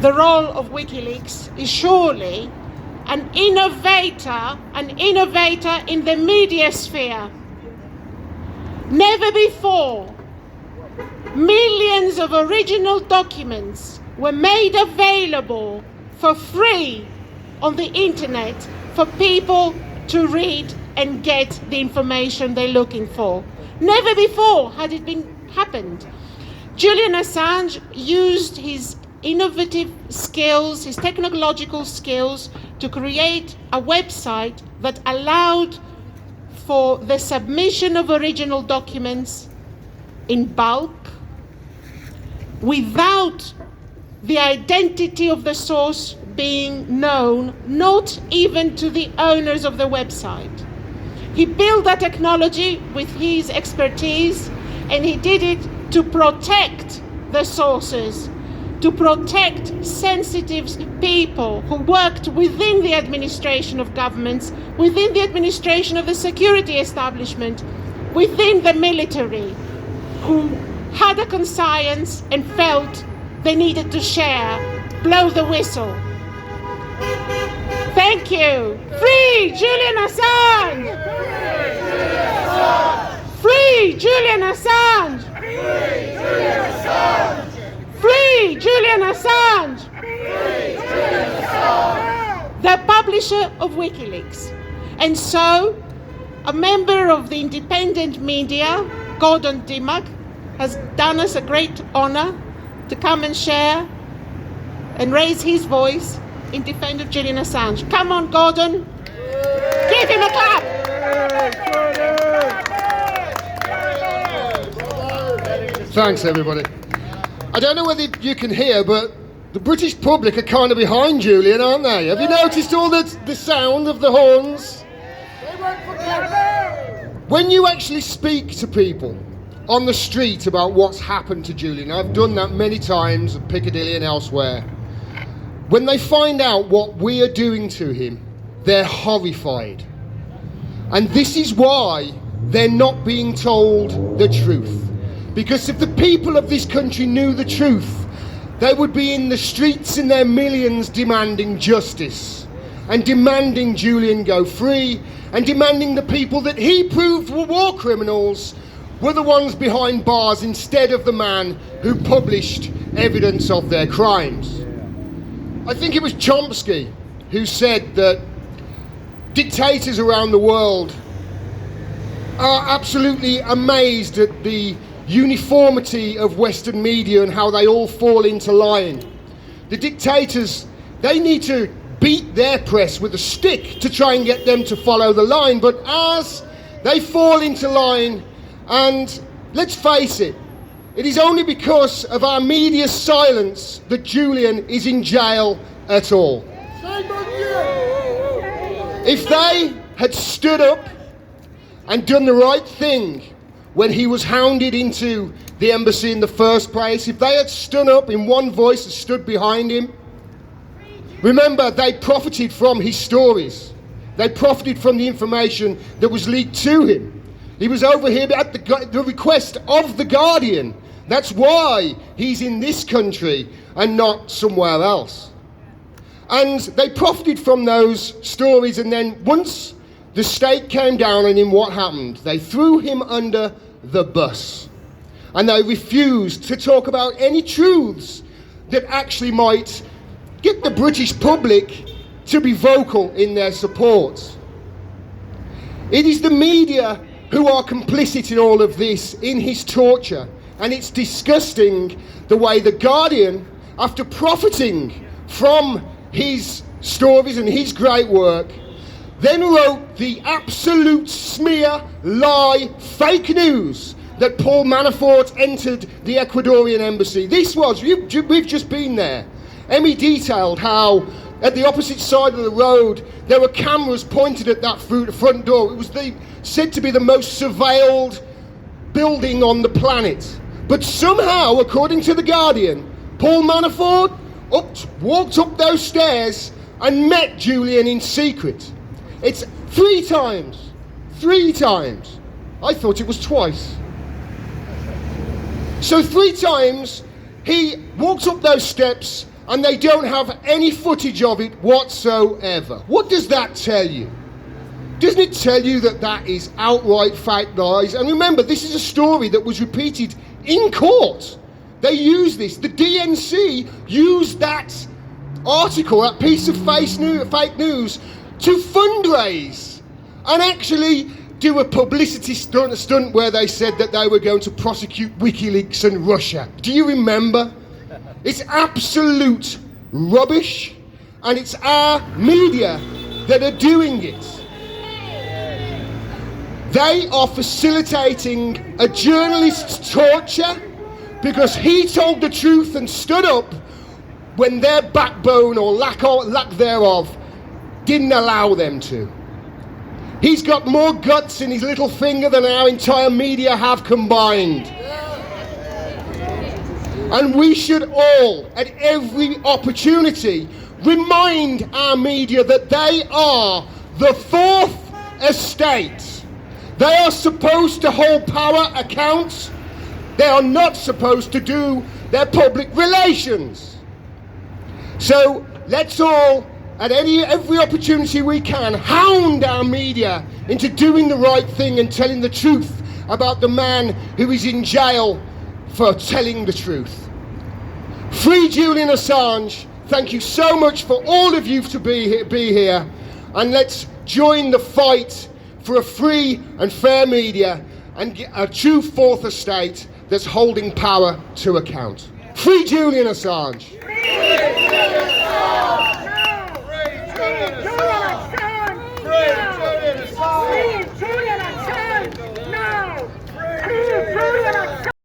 the role of Wikileaks is surely an innovator in the media sphere. Never before, millions of original documents were made available for free on the internet for people to read and get the information they're looking for. Never before had it happened. Julian Assange used his innovative skills, his technological skills, to create a website that allowed for the submission of original documents in bulk without the identity of the source being known, not even to the owners of the website. He built that technology with his expertise, and he did it to protect the sources, to protect sensitive people who worked within the administration of governments, within the administration of the security establishment, within the military, who had a conscience and felt they needed to share, blow the whistle. Thank you. Free Julian Assange! Free Julian Assange! Free Julian Assange! The publisher of Wikileaks. And so, a member of the independent media, Gordon Dimmack, has done us a great honor to come and share and raise his voice in defense of Julian Assange. Come on, Gordon. Give him a clap. Thanks, everybody. I don't know whether you can hear, but the British public are kind of behind Julian, aren't they? Have you noticed all the sound of the horns? When you actually speak to people on the street about what's happened to Julian, I've done that many times at Piccadilly and elsewhere, when they find out what we are doing to him, they're horrified. And this is why they're not being told the truth. Because if the people of this country knew the truth, they would be in the streets in their millions demanding justice, and demanding Julian go free, and demanding the people that he proved were war criminals were the ones behind bars instead of the man who published evidence of their crimes. I think it was Chomsky who said that dictators around the world are absolutely amazed at the uniformity of Western media and how they all fall into line. The dictators, they need to beat their press with a stick to try and get them to follow the line, but as they fall into line, and let's face it, it is only because of our media's silence that Julian is in jail at all. If they had stood up and done the right thing when he was hounded into the embassy in the first place, if they had stood up in one voice and stood behind him, remember, they profited from his stories. They profited from the information that was leaked to him. He was over here at the request of The Guardian. That's why he's in this country and not somewhere else. And they profited from those stories, and then once the state came down on him, what happened? They threw him under the bus. And they refused to talk about any truths that actually might get the British public to be vocal in their support. It is the media who are complicit in all of this, in his torture. And it's disgusting the way The Guardian, after profiting from his stories and his great work, then wrote the absolute smear, lie, fake news that Paul Manafort entered the Ecuadorian embassy. This was, we've just been there. Emmy detailed how at the opposite side of the road there were cameras pointed at that front door. It was said to be the most surveilled building on the planet. But somehow, according to The Guardian, Paul Manafort walked up those stairs and met Julian in secret. It's 3 times. 3 times. I thought it was twice. So 3 times he walked up those steps and they don't have any footage of it whatsoever. What does that tell you? Doesn't it tell you that that is outright fake lies? And remember, this is a story that was repeated in court. They used this. The DNC used that article, that piece of fake news, to fundraise and actually do a publicity stunt where they said that they were going to prosecute Wikileaks and Russia. Do you remember? It's absolute rubbish, and it's our media that are doing it. They are facilitating a journalist's torture because he told the truth and stood up when their backbone or lack thereof didn't allow them to. He's got more guts in his little finger than our entire media have combined. And we should all, at every opportunity, remind our media that they are the fourth estate. They are supposed to hold power accounts. They are not supposed to do their public relations. So let's all, at every opportunity we can, hound our media into doing the right thing and telling the truth about the man who is in jail for telling the truth. Free Julian Assange. Thank you so much for all of you to be here. And let's join the fight for a free and fair media and a true fourth estate that's holding power to account. Free Julian Assange.